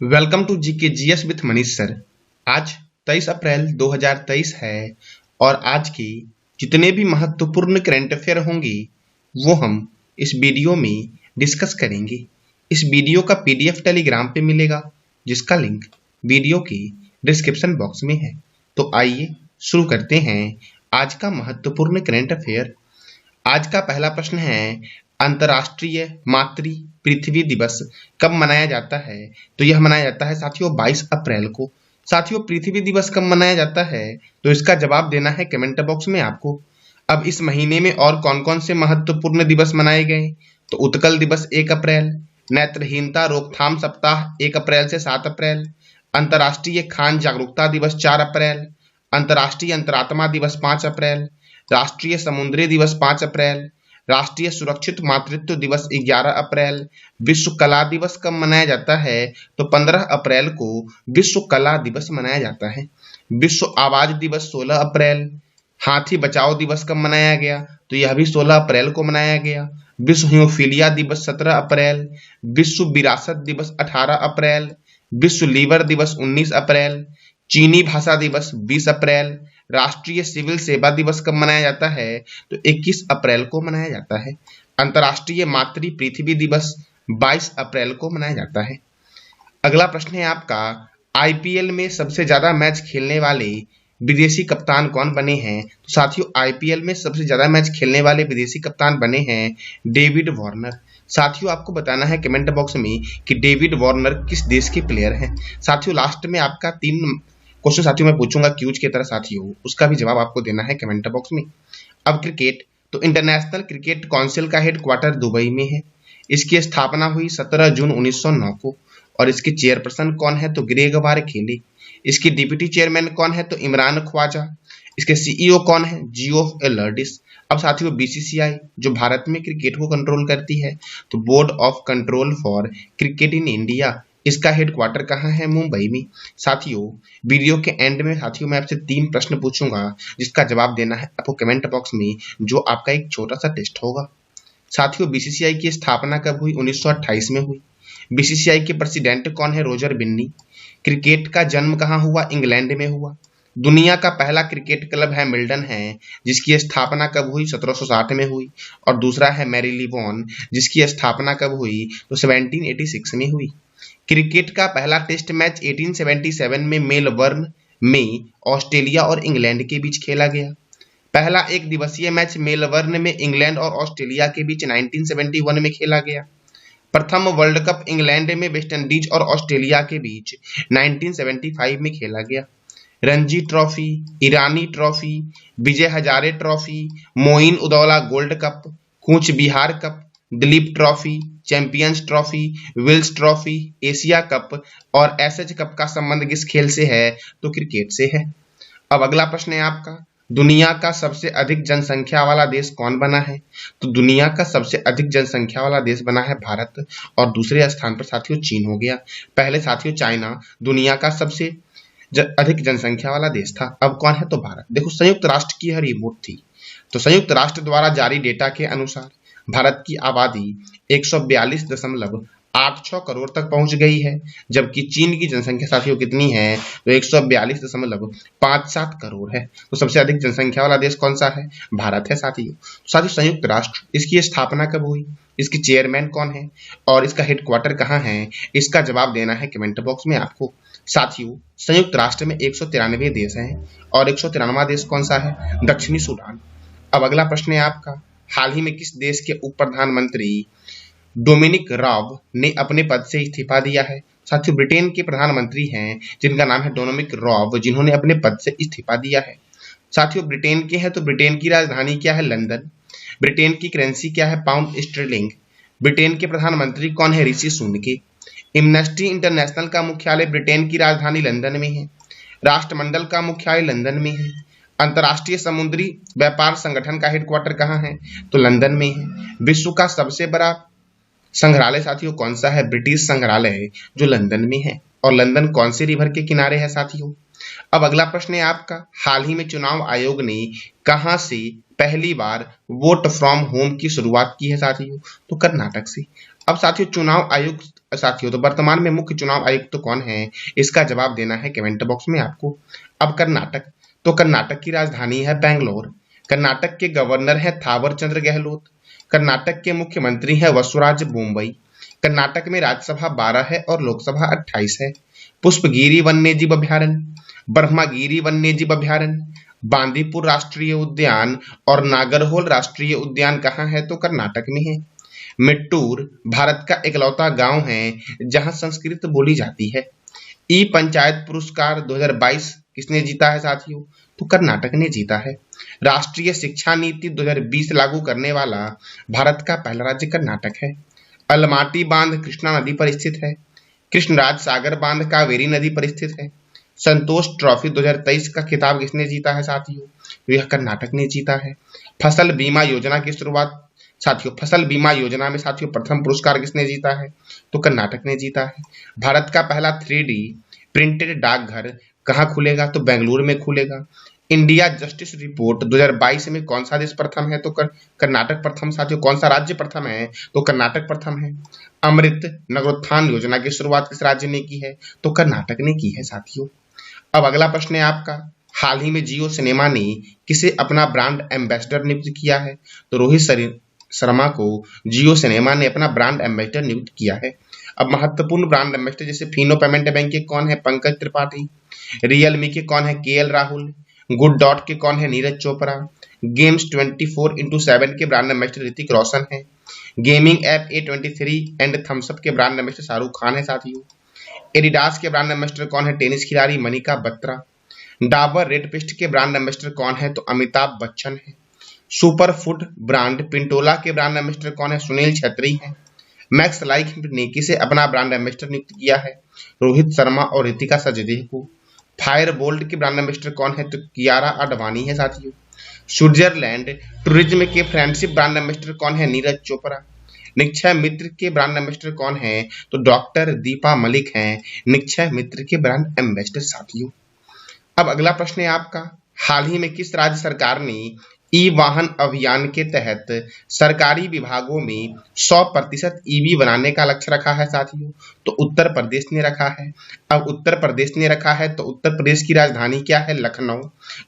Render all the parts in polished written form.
Welcome to GK GS with Manish sir. आज 23 अप्रैल 2023 है और आज की जितने भी महत्वपूर्ण करंट अफेयर होंगे वो हम इस वीडियो में डिस्कस करेंगे। इस वीडियो का पीडीएफ टेलीग्राम पे मिलेगा जिसका लिंक वीडियो की डिस्क्रिप्शन बॉक्स में है। तो आइए शुरू करते हैं आज का महत्वपूर्ण करंट अफेयर। आज का पहला प्रश्न है, अंतर्राष्ट्रीय मातृ पृथ्वी दिवस कब मनाया जाता है? तो यह मनाया जाता है साथियों 22 अप्रैल को। साथियों, पृथ्वी दिवस कब मनाया जाता है तो इसका जवाब देना है कमेंट बॉक्स में आपको। अब इस महीने में और कौन कौन से महत्वपूर्ण दिवस मनाए गए? तो उत्कल दिवस 1 अप्रैल, नेत्रहीनता रोकथाम सप्ताह 1 अप्रैल से 7 अप्रैल, अंतर्राष्ट्रीय खान जागरूकता दिवस 4 अप्रैल, अंतर्राष्ट्रीय अंतरात्मा दिवस 5 अप्रैल, राष्ट्रीय समुद्री दिवस 5 अप्रैल, राष्ट्रीय सुरक्षित मातृत्व दिवस 11 अप्रैल। विश्व कला दिवस कब मनाया जाता है? तो 15 अप्रैल को विश्व कला दिवस मनाया जाता है। विश्व आवाज दिवस 16 अप्रैल। हाथी बचाओ दिवस कब मनाया गया? तो यह भी 16 अप्रैल को मनाया गया। विश्व हीमोफीलिया दिवस 17 अप्रैल। विश्व विरासत दिवस 18 अप्रैल। विश्व लीवर दिवस 19 अप्रैल। चीनी भाषा दिवस 20 अप्रैल। राष्ट्रीय सिविल सेवा दिवस कब मनाया जाता है? तो 21 अप्रैल को मनाया जाता है। अंतर्राष्ट्रीय मातृ पृथ्वी दिवस 22 अप्रैल को मनाया जाता है। अगला प्रश्न है आपका, आईपीएल में सबसे ज्यादा मैच खेलने वाले विदेशी कप्तान कौन बने हैं? तो साथियों, आईपीएल में सबसे ज्यादा मैच खेलने वाले विदेशी कप्तान बने हैं डेविड वार्नर। साथियों, आपको बताना है कमेंट बॉक्स में कि डेविड वार्नर किस देश के प्लेयर हैं। साथियों, लास्ट में आपका 3 क्वेश्चन साथियों मैं पूछूंगा क्यूज की तरह साथियों, उसका भी जवाब आपको देना है कमेंट बॉक्स में। अब क्रिकेट, तो इंटरनेशनल क्रिकेट काउंसिल का हेडक्वार्टर दुबई में है। इसकी स्थापना हुई 17 जून 1909 को और इसके चेयरपर्सन कौन है? तो ग्रेग वारखेले। इसकी डिप्टी चेयरमैन कौन है? तो इमरान ख्वाजा। इसके सीईओ कौन है? जियोफ एलर्डिस। अब साथियों, बीसीसीआई जो भारत में क्रिकेट को कंट्रोल करती है, तो board of control for cricket in India, इसका हेडक्वार्टर कहाँ है? मुंबई में। साथियों, वीडियो के एंड में साथियों मैं आपसे 3 प्रश्न पूछूंगा जिसका जवाब देना है आपको कमेंट बॉक्स में, जो आपका एक छोटा सा टेस्ट होगा। साथियों, बीसीसीआई की स्थापना कब हुई? 1928 में हुई। बीसीसीआई के प्रेसिडेंट कौन है? रोजर बिन्नी। क्रिकेट का जन्म कहाँ हुआ? इंग्लैंड में हुआ। दुनिया का पहला क्रिकेट क्लब हैमिल्टन है, जिसकी स्थापना कब हुई? 1760 में हुई। और दूसरा है मैरीलीबोन, जिसकी स्थापना कब हुई? तो 1786 में हुई। क्रिकेट का पहला टेस्ट मैच 1877 में मेलबर्न में ऑस्ट्रेलिया और इंग्लैंड के बीच खेला गया। पहला एक दिवसीय मैच मेलबर्न में इंग्लैंड और ऑस्ट्रेलिया के बीच 1971 में खेला गया। प्रथम वर्ल्ड कप इंग्लैंड में वेस्टइंडीज और ऑस्ट्रेलिया के बीच 1975 में खेला गया। Ranji trophy, Irani trophy, Vijay Hazare trophy, Moin Uddowla gold cup, Cooch Behar cup, Duleep trophy, champions trophy, Wills trophy, Asia cup और एसएच कप का संबंध किस खेल से है? तो क्रिकेट से है। अब अगला प्रश्न है आपका, दुनिया का सबसे अधिक जनसंख्या वाला देश कौन बना है? तो दुनिया का सबसे अधिक जनसंख्या वाला देश बना है भारत और दूसरे स्थान पर साथियों चीन हो गया। पहले साथियों चाइना दुनिया का सबसे अधिक जनसंख्या वाला देश था, अब कौन है? तो भारत। देखो, संयुक्त राष्ट्र की यह रिपोर्ट थी, तो संयुक्त राष्ट्र द्वारा जारी डेटा के अनुसार भारत की आबादी 142.86 करोड़ तक पहुंच गई है, जबकि चीन की जनसंख्या साथियों कितनी है? तो 142.57 करोड़ है। तो सबसे अधिक जनसंख्या वाला देश कौन सा है? भारत है साथियों। साथियों, संयुक्त राष्ट्र, इसकी स्थापना कब हुई? इसकी चेयरमैन कौन है और इसका हेडक्वार्टर कहाँ है? इसका जवाब देना है कमेंट बॉक्स में आपको। साथियों, संयुक्त राष्ट्र में 193 देश हैं और 193वां देश कौन सा है? दक्षिणी सूडान। अब अगला प्रश्न है आपका, हाल ही में किस देश के उप प्रधानमंत्री डोमिनिक राब ने अपने पद से इस्तीफा दिया है? साथियों, ब्रिटेन के प्रधानमंत्री हैं जिनका नाम है डोमिनिक राब, जिन्होंने अपने पद से इस्तीफा दिया है। साथियों, ब्रिटेन के हैं तो ब्रिटेन की राजधानी क्या है? लंदन। ब्रिटेन की करेंसी क्या है? Pound sterling. ब्रिटेन के प्रधानमंत्री कौन है? ऋषि सुनक। एम्नेस्टी इंटरनेशनल का मुख्यालय ब्रिटेन की राजधानी लंदन में है। राष्ट्रमंडल का मुख्यालय लंदन में है। अंतर्राष्ट्रीय समुद्री व्यापार संगठन का हेडक्वार्टर कहाँ है? तो लंदन में है। विश्व का सबसे बड़ा संग्रहालय साथियों कौन सा है? ब्रिटिश संग्रहालय, जो लंदन में है। और लंदन कौन से रिवर के किनारे है साथियों? अब अगला प्रश्न है आपका, हाल ही में चुनाव आयोग ने कहां से पहली बार वोट फ्रॉम होम की शुरुआत की है साथियों? तो कर्नाटक से। अब साथियों, चुनाव आयोग साथियों, तो वर्तमान में मुख्य चुनाव आयुक्त तो कौन है, इसका जवाब देना है कमेंट बॉक्स में आपको। अब कर्नाटक, तो कर्नाटक की राजधानी है बेंगलोर। कर्नाटक के गवर्नर हैं थावर चंद्र गहलोत। कर्नाटक के मुख्यमंत्री हैं वसुराज बोम्बई। कर्नाटक में राज्यसभा 12 है और लोकसभा 28 है। पुष्पगिरी वन्यजीव अभ्यारण्य, ब्रह्मागिरी वन्यजीव अभ्यारण्य, बांदीपुर राष्ट्रीय उद्यान और नागरहोल राष्ट्रीय उद्यान कहाँ है, तो कर्नाटक में है। मिट्टूर भारत का इकलौता गांव है जहां संस्कृत बोली जाती है। ई पंचायत पुरस्कार 2022 किसने जीता है साथियों, तो कर्नाटक ने जीता है। राष्ट्रीय शिक्षा नीति 2020 लागू करने वाला भारत का पहला राज्य कर्नाटक है। अलमाटी बांध कृष्णा नदी पर स्थित है। कृष्णराज सागर बांध कावेरी नदी पर स्थित है। संतोष ट्रॉफी 2023 का खिताब किसने जीता है साथियों, तो यह कर्नाटक ने जीता है। फसल बीमा योजना की शुरुआत साथियों, फसल बीमा योजना में साथियों प्रथम पुरस्कार किसने जीता है, तो कर्नाटक ने जीता है। भारत का पहला 3D प्रिंटेड डाकघर कहाँ खुलेगा, तो बेंगलुरु में खुलेगा। इंडिया जस्टिस रिपोर्ट 2022 में कौन सा देश प्रथम है, तो कर्नाटक प्रथम साथियों। कौन सा राज्य प्रथम है, तो कर्नाटक प्रथम है। अमृत नगरोत्थान योजना की शुरुआत किस राज्य ने की है, तो कर्नाटक ने की है साथियों। अब अगला प्रश्न है आपका, हाल ही में जियो सिनेमा ने किसे अपना ब्रांड एम्बेसडर नियुक्त किया है, तो रोहित शर्मा को जियो सिनेमा ने अपना ब्रांड एम्बेसडर नियुक्त किया है। अब महत्वपूर्ण ब्रांड एम्बेसडर जैसे फिनो पेमेंट बैंक के कौन है, पंकज त्रिपाठी। रियलमी के कौन है, KL राहुल। गुड डॉट के कौन है, नीरज चोपड़ा। गेम्स 24x7 के ब्रांड एम्बेसडर ऋतिक रोशन है। Gaming app A23 and Thums Up के ब्रांड एम्बेसडर शाहरुख खान है साथियों। एडिडास के ब्रांड एम्बेसडर कौन है, टेनिस खिलाड़ी मनिका बत्रा। डाबर रेड पेस्ट के ब्रांड एम्बेसडर कौन है, तो अमिताभ बच्चन है। सुपर फूड ब्रांड पिंटोला के ब्रांड एम्बेसडर कौन है, सुनील छेत्री है। मैक्स लाइफ ने किसे अपना ब्रांड एम्बेसडर नियुक्त किया है, रोहित शर्मा और रितिका सजदेह को। फायर बोल्ट के ब्रांड एम्बेसडर कौन है, तो कियारा आडवाणी है साथियों। स्विट्जरलैंड टूरिज्म के फ्रेंडशिप ब्रांड एम्बेसडर कौन है, नीरज चोपड़ा। निक्षय मित्र के ब्रांड एम्बेसडर कौन है, तो डॉक्टर दीपा मलिक हैं निक्षय मित्र के ब्रांड एम्बेसडर साथियों। अब अगला प्रश्न है आपका, हाल ही में किस राज्य सरकार ने ई वाहन अभियान के तहत सरकारी विभागों में 100% EV बनाने का लक्ष्य रखा है साथियों, तो उत्तर प्रदेश ने रखा है। अब उत्तर प्रदेश ने रखा है तो उत्तर प्रदेश की राजधानी क्या है, लखनऊ।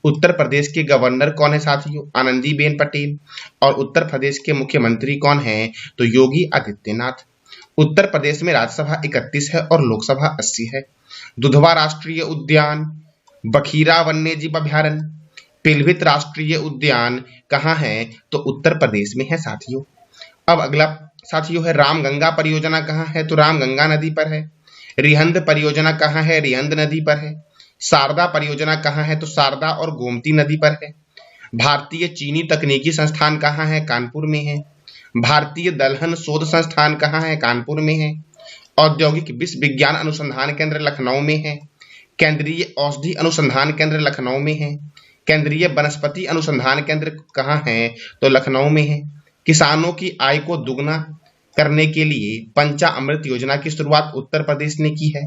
उत्तर प्रदेश के गवर्नर कौन है साथियों, आनंदीबेन पटेल। और उत्तर प्रदेश के मुख्यमंत्री कौन है, तो योगी आदित्यनाथ। उत्तर प्रदेश में राज्यसभा 31 है और लोकसभा 80 है। दुधवा राष्ट्रीय उद्यान, बखीरा वन्यजीव अभ्यारण्य, पिलभित राष्ट्रीय उद्यान कहाँ है, तो उत्तर प्रदेश में है साथियों। अब अगला साथियों है, रामगंगा परियोजना कहाँ है, तो रामगंगा नदी पर है। रिहंद परियोजना कहाँ है, रिहंद नदी पर है। शारदा परियोजना कहाँ है, तो शारदा और गोमती नदी पर है। भारतीय चीनी तकनीकी संस्थान कहाँ है, कानपुर में है। भारतीय दलहन शोध संस्थान कहाँ है, कानपुर में है। औद्योगिक विश्व विज्ञान अनुसंधान केंद्र लखनऊ में है। केंद्रीय औषधि अनुसंधान केंद्र लखनऊ में है। केंद्रीय वनस्पति अनुसंधान केंद्र कहाँ है, तो लखनऊ में है। किसानों की आय को दुगना करने के लिए पंचा अमृत योजना की शुरुआत उत्तर प्रदेश ने की है।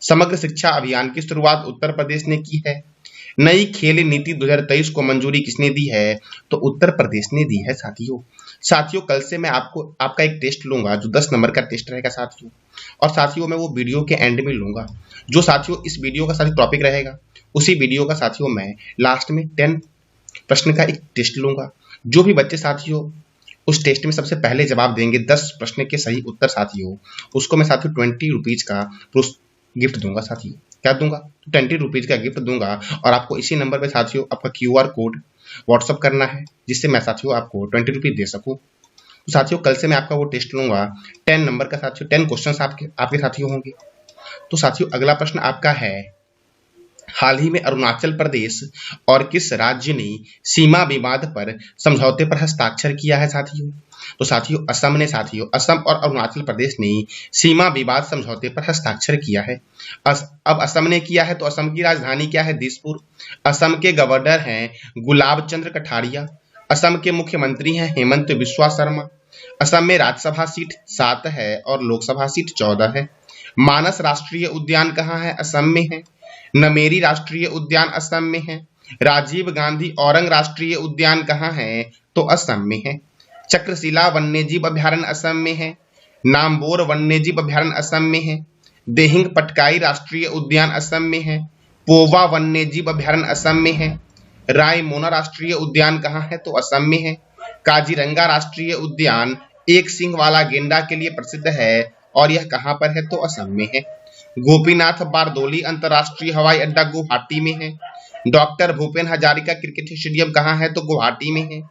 समग्र शिक्षा अभियान की शुरुआत उत्तर प्रदेश ने की है। नई खेल नीति 2023 को मंजूरी किसने दी है, तो उत्तर प्रदेश ने दी है साथियों। कल से मैं आपका एक टेस्ट लूंगा जो 10 नंबर का टेस्ट रहेगा साथियों, और साथियों मैं वो वीडियो के एंड में लूंगा। जो साथियों इस वीडियो का साथियों टॉपिक रहेगा, उसी वीडियो का साथियों मैं लास्ट में 10 प्रश्न का एक टेस्ट लूंगा। जो भी बच्चे साथियों उस टेस्ट में सबसे पहले जवाब देंगे 10 प्रश्न के सही उत्तर साथियों, उसको मैं साथियों 20 रुपीज का गिफ्ट दूंगा साथियों। क्या दूंगा, 20 रुपीज का गिफ्ट दूंगा। और आपको इसी नंबर पे साथियों आपका QR कोड व्हाट्सअप करना है, जिससे मैं साथियों आपको 20 रुपीज दे सकूं। तो साथियों कल से मैं आपका वो टेस्ट लूंगा 10 नंबर का साथियों। 10 क्वेश्चन आपके साथियों होंगे। तो साथियों अगला प्रश्न आपका है, हाल ही में अरुणाचल प्रदेश और किस राज्य ने सीमा विवाद पर समझौते पर हस्ताक्षर किया है साथियों, तो साथियों असम ने साथियों। असम और अरुणाचल प्रदेश ने सीमा विवाद समझौते पर हस्ताक्षर किया है। अब असम ने किया है तो असम की राजधानी क्या है, दिसपुर। असम के गवर्नर हैं गुलाब चंद्र कटारिया। असम के मुख्यमंत्री हैं हेमंत बिस्वा शर्मा। असम में राज्यसभा सीट 7 है और लोकसभा सीट 14 है। मानस राष्ट्रीय उद्यान कहाँ है, असम में है। नमेरी राष्ट्रीय उद्यान असम में है। राजीव गांधी औरंग राष्ट्रीय उद्यान कहाँ है, तो असम में है। चक्रशिला वन्यजीव अभ्यारण्य असम में है। नामबोर वन्यजीव अभयारण्य असम में है। देहिंग पटकाई राष्ट्रीय उद्यान असम में है। पोवा वन्यजीव अभयारण्य असम में है। रायमोना राष्ट्रीय उद्यान कहाँ है? तो असम में है। काजीरंगा राष्ट्रीय उद्यान एक सींग वाला गेंडा के लिए प्रसिद्ध है और यह कहाँ पर है? तो असम में है। गोपीनाथ बारदोली अंतर्राष्ट्रीय हवाई अड्डा गुवाहाटी में है। Doctor Bhupen Hazarika cricket stadium कहाँ है? तो गुवाहाटी में है।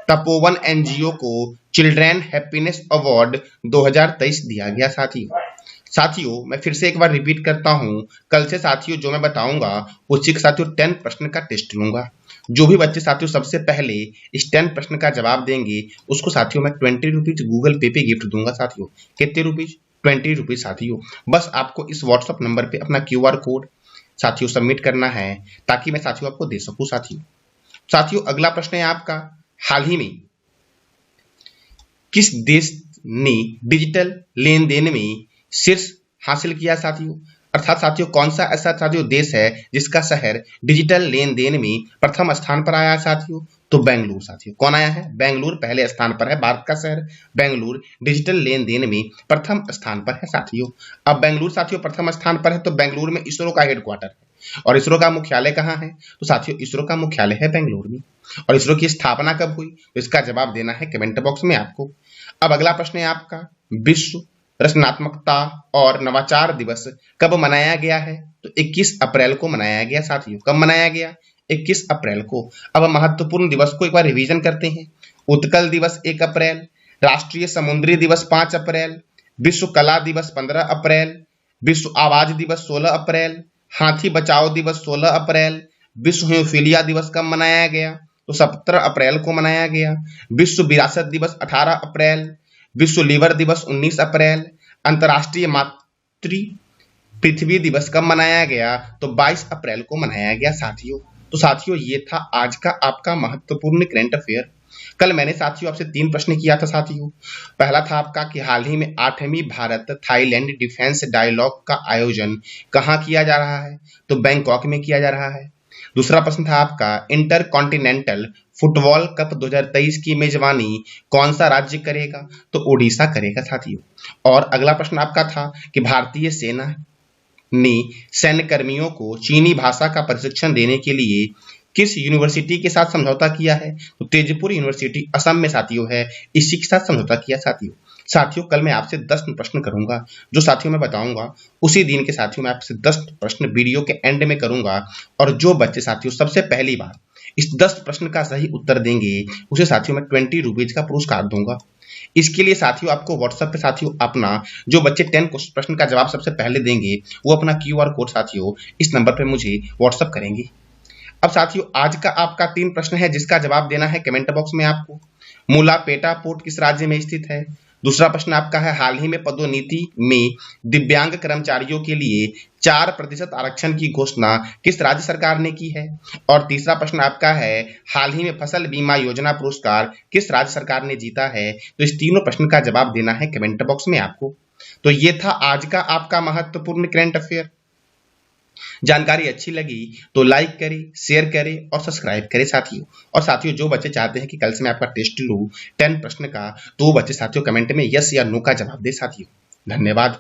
तपोवन एनजीओ को चिल्ड्रेन हैप्पीनेस अवार्ड 2023 दिया गया। साथियों मैं फिर से एक बार रिपीट करता हूं, कल से साथियों जो मैं बताऊंगा उसी के साथियों 10 प्रश्न का टेस्ट लूंगा। जो भी बच्चे साथियों सबसे पहले इस 10 प्रश्न का जवाब देंगे उसको साथियों मैं 20 रुपीज गूगल पे गिफ्ट दूंगा। साथियों कितने रुपीज? 20 रुपीज। साथियों बस आपको इस व्हाट्सएप नंबर पे अपना QR कोड साथियों सबमिट करना है ताकि मैं साथियों आपको दे सकूं। साथियों अगला प्रश्न है आपका, हाल ही में किस देश ने डिजिटल लेन देन में शीर्ष हासिल किया? साथियों अर्थात साथियों कौन सा ऐसा साथियों देश है जिसका शहर डिजिटल लेन देन में प्रथम स्थान पर आया है? साथियों तो बेंगलुरु। साथियों कौन आया है? बेंगलुरु पहले स्थान पर है। भारत का शहर बेंगलुरु डिजिटल लेन देन में प्रथम स्थान पर है। साथियों अब बेंगलुरु साथियों प्रथम स्थान पर है तो बेंगलुरु में इसरो का हेडक्वार्टर है। और इसरो का मुख्यालय कहाँ है? तो साथियों इसरो का मुख्यालय है बेंगलुरु में। और इसरो की स्थापना कब हुई? तो इसका जवाब देना है कमेंट बॉक्स में आपको। अब अगला प्रश्न है आपका, विश्व रचनात्मकता और नवाचार दिवस कब मनाया गया है? तो 21 अप्रैल को मनाया गया। साथियों कब मनाया गया? 21 अप्रैल को। अब महत्वपूर्ण दिवस को एक बार रिवीजन करते हैं। उत्कल दिवस 1 अप्रैल, राष्ट्रीय समुद्री दिवस 5 अप्रैल, विश्व कला दिवस 15 अप्रैल, विश्व आवाज दिवस 16 अप्रैल, हाथी बचाओ दिवस 16 अप्रैल, विश्व हीमोफीलिया दिवस कब मनाया गया? तो 17 अप्रैल को मनाया गया। विश्व विरासत दिवस 18 अप्रैल, विश्व लीवर दिवस 19 अप्रैल, अंतर्राष्ट्रीय मातृ पृथ्वी दिवस कब मनाया गया? तो 22 अप्रैल को मनाया गया। साथियों ये था आज का आपका महत्वपूर्ण करंट अफेयर। कल मैंने साथियों आपसे 3 प्रश्न किया था। साथियों पहला था आपका कि हाल ही में 8वीं भारत थाईलैंड डिफेंस डायलॉग का आयोजन कहाँ किया जा रहा है? तो बैंकॉक में किया जा रहा है। दूसरा प्रश्न था आपका, इंटर कॉन्टिनेंटल फुटबॉल कप 2023 की मेजबानी कौन सा राज्य करेगा? तो ओडिशा करेगा। साथियों और अगला प्रश्न आपका था कि भारतीय सेना ने सैन्य कर्मियों को चीनी भाषा का प्रशिक्षण देने के लिए किस यूनिवर्सिटी के साथ समझौता किया है? तो तेजपुर यूनिवर्सिटी असम में साथियों है, इसी के साथ समझौता किया। साथियों कल मैं आपसे 10 प्रश्न करूंगा, जो साथियों मैं बताऊंगा उसी दिन के साथियों मैं आपसे 10 प्रश्न वीडियो के एंड में करूंगा। और जो बच्चे साथियों सबसे पहली बार इस 10 प्रश्न का सही उत्तर देंगे उसे साथियों मैं 20 रुपीज का पुरस्कार दूंगा। इसके लिए साथियों आपको व्हाट्सएप पे साथियों अपना जो बच्चे 10 प्रश्न का जवाब सबसे पहले देंगे वो अपना QR कोड साथियों इस नंबर पे मुझे व्हाट्सएप करेंगे। अब साथियों आज का आपका 3 प्रश्न है जिसका जवाब देना है कमेंट बॉक्स में आपको। मुलापेटा पोर्ट किस राज्य में स्थित है? दूसरा प्रश्न आपका है, हाल ही में पदोन्नति में दिव्यांग कर्मचारियों के लिए 4% आरक्षण की घोषणा किस राज्य सरकार ने की है? और तीसरा प्रश्न आपका है, हाल ही में फसल बीमा योजना पुरस्कार किस राज्य सरकार ने जीता है? तो इस तीनों प्रश्न का जवाब देना है कमेंट बॉक्स में आपको। तो ये था आज का आपका महत्वपूर्ण करंट अफेयर। जानकारी अच्छी लगी तो लाइक करें, शेयर करें और सब्सक्राइब करें साथियों। और साथियों जो बच्चे चाहते हैं कि कल से मैं आपका टेस्ट लूं 10 प्रश्न का, तो वो बच्चे साथियों कमेंट में यस या नो का जवाब दे साथियों। धन्यवाद।